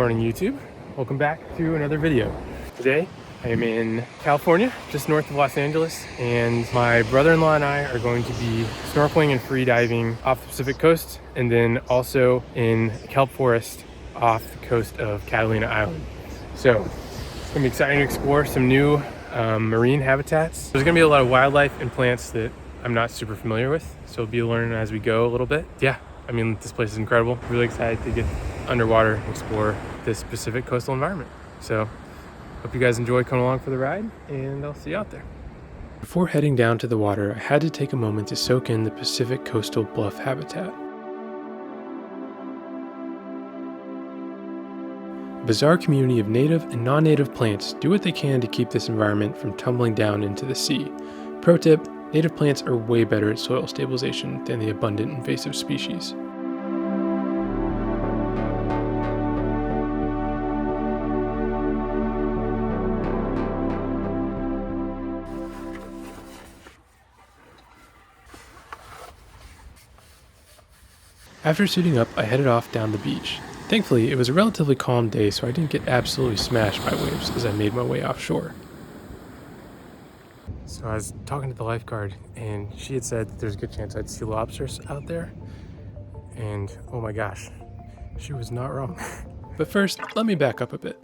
morning, YouTube. Welcome back to another video. Today I am in California, just north of Los Angeles, and my brother-in-law and I are going to be snorkeling and free diving off the Pacific coast, and then also in a kelp forest off the coast of Catalina Island. So it's gonna be exciting to explore some new marine habitats. There's gonna be a lot of wildlife and plants that I'm not super familiar with, so we'll be learning as we go a little bit. Yeah, I mean, this place is incredible. Really excited to get underwater and explore this Pacific coastal environment. So hope you guys enjoy coming along for the ride, and I'll see you out there. Before heading down to the water, I had to take a moment to soak in the Pacific coastal bluff habitat. A bizarre community of native and non-native plants do what they can to keep this environment from tumbling down into the sea. Pro tip, native plants are way better at soil stabilization than the abundant invasive species. After suiting up, I headed off down the beach. Thankfully, it was a relatively calm day, so I didn't get absolutely smashed by waves as I made my way offshore. So I was talking to the lifeguard, and she had said that there's a good chance I'd see lobsters out there. And oh my gosh, she was not wrong. But first, let me back up a bit.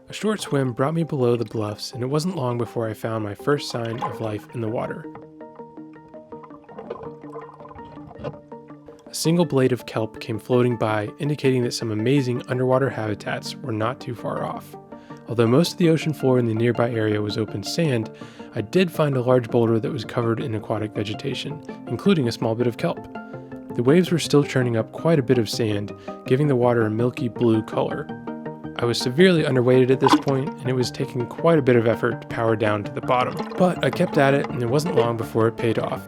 A short swim brought me below the bluffs, and it wasn't long before I found my first sign of life in the water. A single blade of kelp came floating by, indicating that some amazing underwater habitats were not too far off. Although most of the ocean floor in the nearby area was open sand, I did find a large boulder that was covered in aquatic vegetation, including a small bit of kelp. The waves were still churning up quite a bit of sand, giving the water a milky blue color. I was severely underweighted at this point, and it was taking quite a bit of effort to power down to the bottom. But I kept at it, and it wasn't long before it paid off.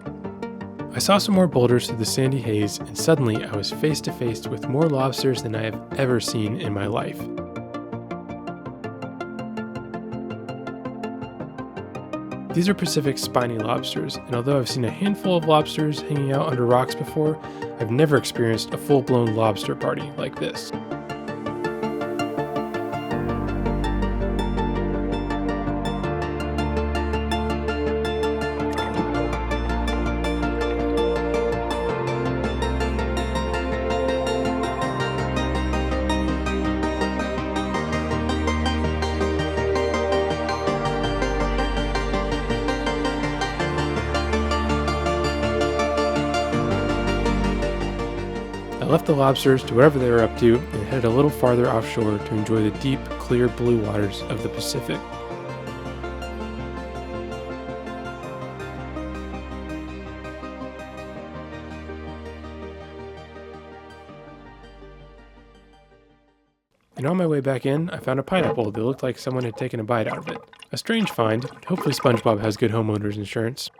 I saw some more boulders through the sandy haze, and suddenly I was face to face with more lobsters than I have ever seen in my life. These are Pacific spiny lobsters, and although I've seen a handful of lobsters hanging out under rocks before, I've never experienced a full-blown lobster party like this. I left the lobsters to whatever they were up to and headed a little farther offshore to enjoy the deep, clear blue waters of the Pacific. And on my way back in, I found a pineapple that looked like someone had taken a bite out of it. A strange find. Hopefully SpongeBob has good homeowners insurance.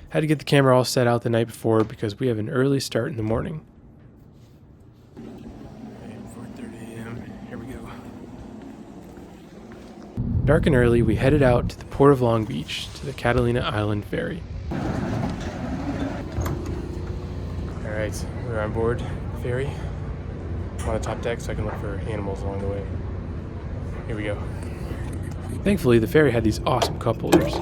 Had to get the camera all set out the night before because we have an early start in the morning. 4:30 a.m. Here we go. Dark and early, we headed out to the Port of Long Beach to the Catalina Island ferry. Alright, we're on board the ferry. I'm on the top deck so I can look for animals along the way. Here we go. Thankfully, the ferry had these awesome cup holders.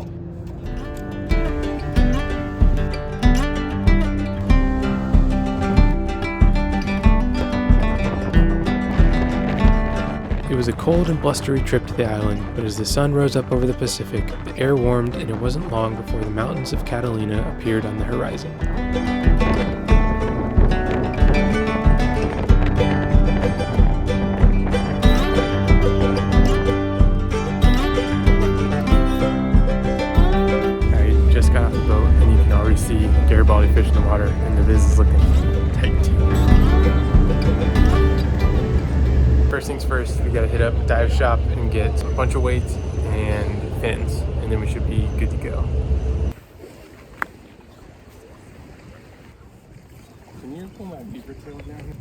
It was a cold and blustery trip to the island, but as the sun rose up over the Pacific, the air warmed and it wasn't long before the mountains of Catalina appeared on the horizon. I just got off the boat and you can already see Garibaldi fish in the water, and the viz is looking tight. First things first, we gotta hit up a dive shop and get a bunch of weights and fins, and then we should be good to go. Can you pull my beaver tail down?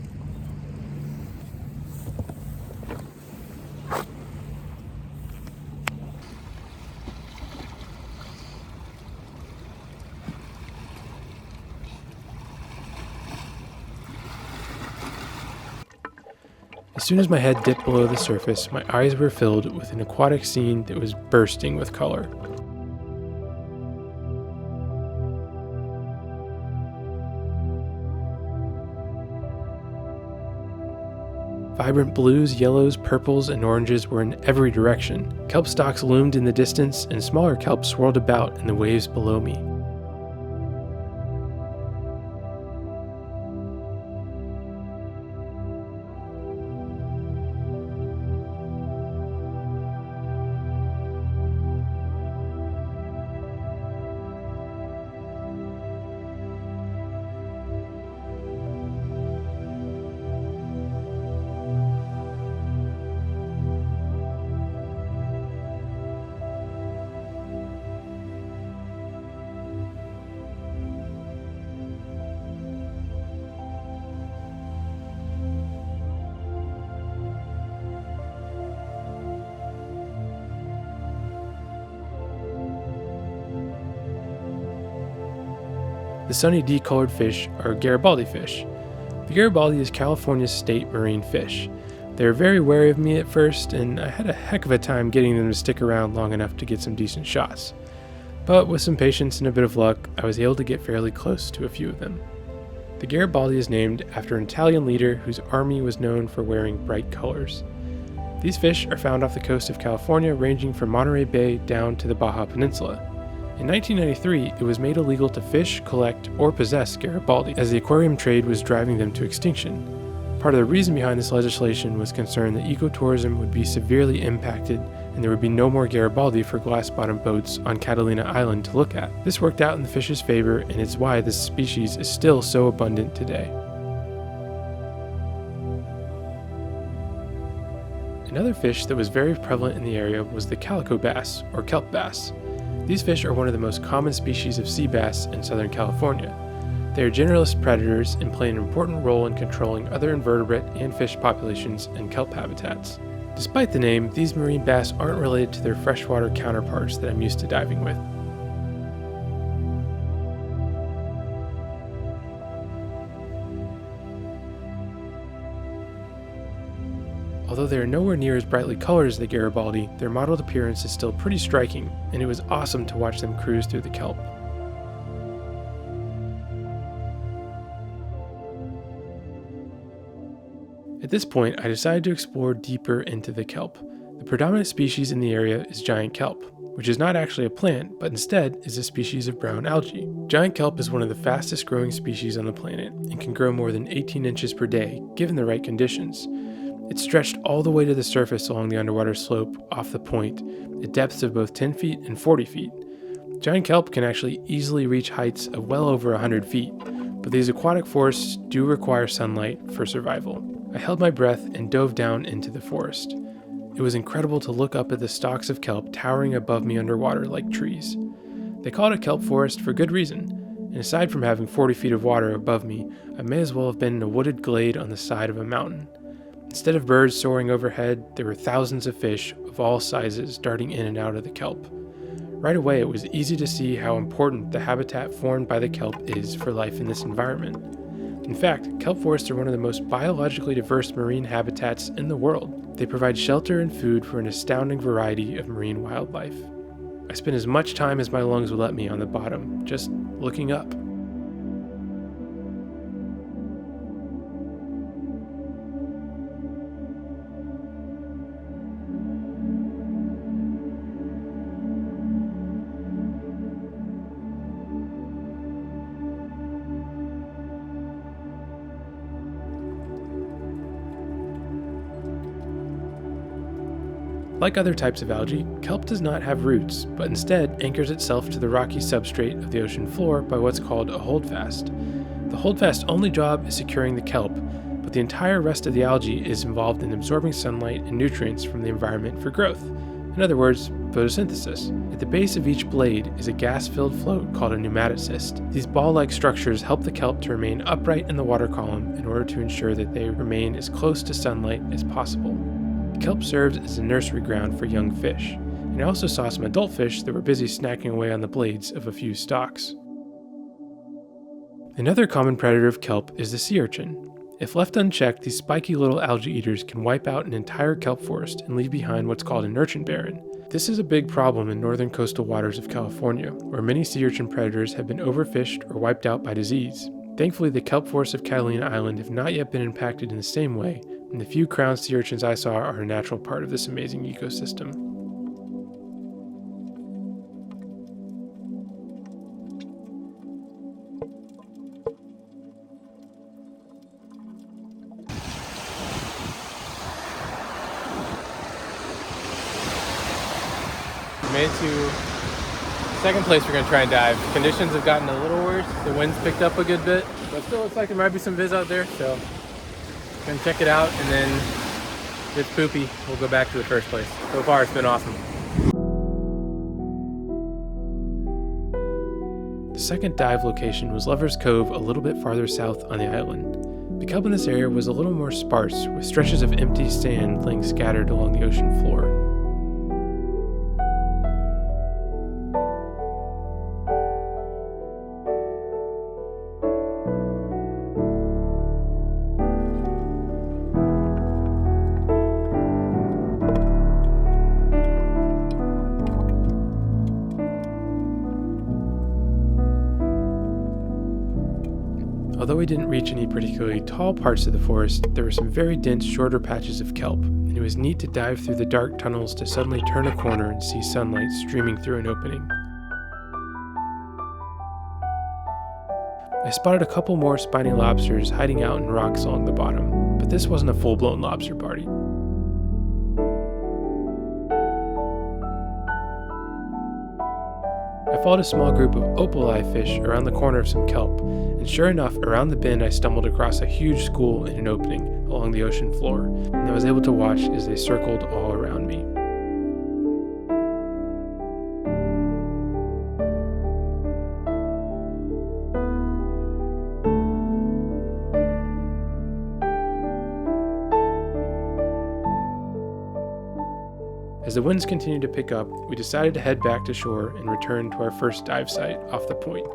As soon as my head dipped below the surface, my eyes were filled with an aquatic scene that was bursting with color. Vibrant blues, yellows, purples, and oranges were in every direction. Kelp stalks loomed in the distance, and smaller kelp swirled about in the waves below me. The sunny D-colored fish are Garibaldi fish. The Garibaldi is California's state marine fish. They were very wary of me at first, and I had a heck of a time getting them to stick around long enough to get some decent shots. But with some patience and a bit of luck, I was able to get fairly close to a few of them. The Garibaldi is named after an Italian leader whose army was known for wearing bright colors. These fish are found off the coast of California, ranging from Monterey Bay down to the Baja Peninsula. In 1993, it was made illegal to fish, collect, or possess Garibaldi, as the aquarium trade was driving them to extinction. Part of the reason behind this legislation was concern that ecotourism would be severely impacted and there would be no more Garibaldi for glass-bottomed boats on Catalina Island to look at. This worked out in the fish's favor, and it's why this species is still so abundant today. Another fish that was very prevalent in the area was the Calico Bass, or Kelp bass. These fish are one of the most common species of sea bass in Southern California. They are generalist predators and play an important role in controlling other invertebrate and fish populations in kelp habitats. Despite the name, these marine bass aren't related to their freshwater counterparts that I'm used to diving with. Although they are nowhere near as brightly colored as the Garibaldi, their mottled appearance is still pretty striking, and it was awesome to watch them cruise through the kelp. At this point, I decided to explore deeper into the kelp. The predominant species in the area is giant kelp, which is not actually a plant, but instead is a species of brown algae. Giant kelp is one of the fastest growing species on the planet and can grow more than 18 inches per day, given the right conditions. It's stretched all the way to the surface along the underwater slope off the point at depths of both 10 feet and 40 feet. Giant kelp can actually easily reach heights of well over 100 feet, but these aquatic forests do require sunlight for survival. I held my breath and dove down into the forest. It was incredible to look up at the stalks of kelp towering above me underwater like trees. They call it a kelp forest for good reason, and aside from having 40 feet of water above me, I may as well have been in a wooded glade on the side of a mountain. Instead of birds soaring overhead, there were thousands of fish of all sizes darting in and out of the kelp. Right away, it was easy to see how important the habitat formed by the kelp is for life in this environment. In fact, kelp forests are one of the most biologically diverse marine habitats in the world. They provide shelter and food for an astounding variety of marine wildlife. I spent as much time as my lungs would let me on the bottom, just looking up. Like other types of algae, kelp does not have roots, but instead anchors itself to the rocky substrate of the ocean floor by what's called a holdfast. The holdfast's only job is securing the kelp, but the entire rest of the algae is involved in absorbing sunlight and nutrients from the environment for growth. In other words, photosynthesis. At the base of each blade is a gas-filled float called a pneumaticist. These ball-like structures help the kelp to remain upright in the water column in order to ensure that they remain as close to sunlight as possible. Kelp serves as a nursery ground for young fish, and I also saw some adult fish that were busy snacking away on the blades of a few stalks. Another common predator of kelp is the sea urchin. If left unchecked, these spiky little algae eaters can wipe out an entire kelp forest and leave behind what's called an urchin barren. This is a big problem in northern coastal waters of California, where many sea urchin predators have been overfished or wiped out by disease. Thankfully, the kelp forests of Catalina Island have not yet been impacted in the same way, and the few crowned sea urchins I saw are a natural part of this amazing ecosystem. Made it to second place we're going to try and dive. Conditions have gotten a little worse. The wind's picked up a good bit, but still looks like there might be some viz out there, so going to check it out, and then if it's poopy, we'll go back to the first place. So far, it's been awesome. The second dive location was Lover's Cove, a little bit farther south on the island. The kelp in this area was a little more sparse, with stretches of empty sand laying scattered along the ocean floor. Although we didn't reach any particularly tall parts of the forest, there were some very dense, shorter patches of kelp, and it was neat to dive through the dark tunnels to suddenly turn a corner and see sunlight streaming through an opening. I spotted a couple more spiny lobsters hiding out in rocks along the bottom, but this wasn't a full-blown lobster party. I followed a small group of opal-eye fish around the corner of some kelp, and sure enough, around the bend I stumbled across a huge school in an opening along the ocean floor, and I was able to watch as they circled all around me. As the winds continued to pick up, we decided to head back to shore and return to our first dive site off the point.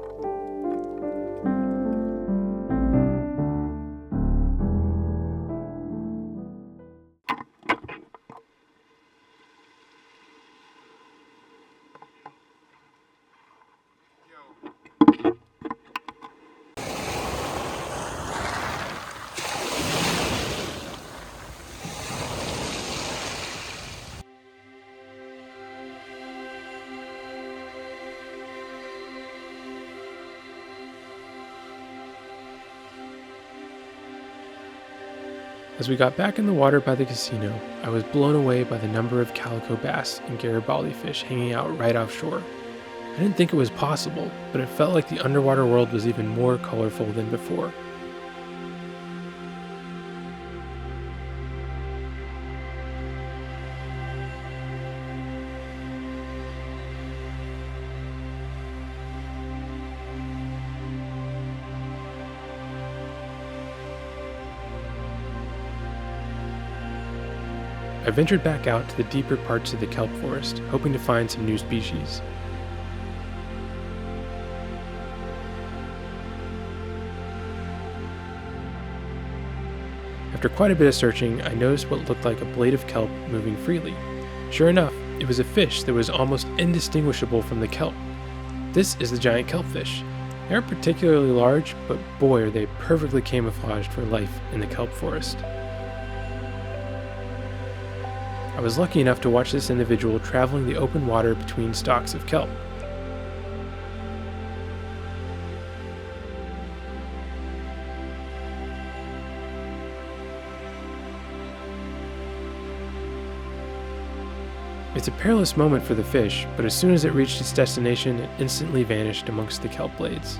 As we got back in the water by the casino, I was blown away by the number of Calico Bass and Garibaldi fish hanging out right offshore. I didn't think it was possible, but it felt like the underwater world was even more colorful than before. I ventured back out to the deeper parts of the kelp forest, hoping to find some new species. After quite a bit of searching, I noticed what looked like a blade of kelp moving freely. Sure enough, it was a fish that was almost indistinguishable from the kelp. This is the giant kelpfish. They aren't particularly large, but boy are they perfectly camouflaged for life in the kelp forest. I was lucky enough to watch this individual traveling the open water between stalks of kelp. It's a perilous moment for the fish, but as soon as it reached its destination, it instantly vanished amongst the kelp blades.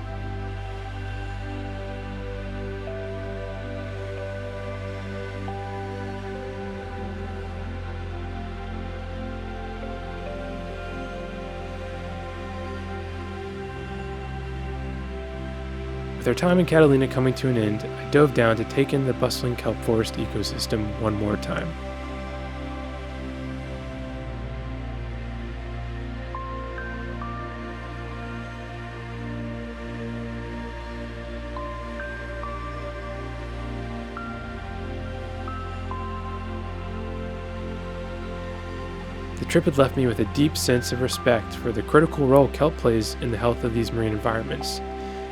With our time in Catalina coming to an end, I dove down to take in the bustling kelp forest ecosystem one more time. The trip had left me with a deep sense of respect for the critical role kelp plays in the health of these marine environments,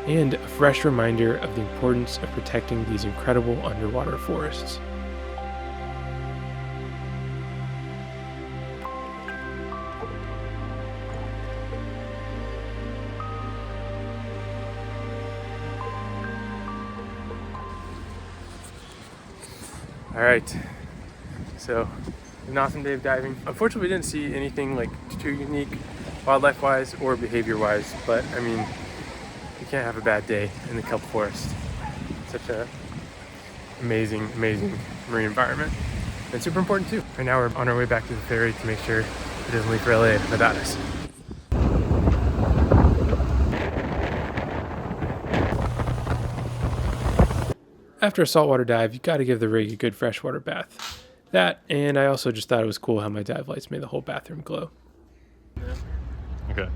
and a fresh reminder of the importance of protecting these incredible underwater forests. All right, so an awesome day of diving. Unfortunately, we didn't see anything like too unique wildlife-wise or behavior-wise, but I mean, you can't have a bad day in the kelp forest. Such a amazing marine environment. And super important too. Right now we're on our way back to the ferry to make sure it doesn't leave for LA without us. After a saltwater dive, you gotta give the rig a good freshwater bath. That, and I also just thought it was cool how my dive lights made the whole bathroom glow. Okay.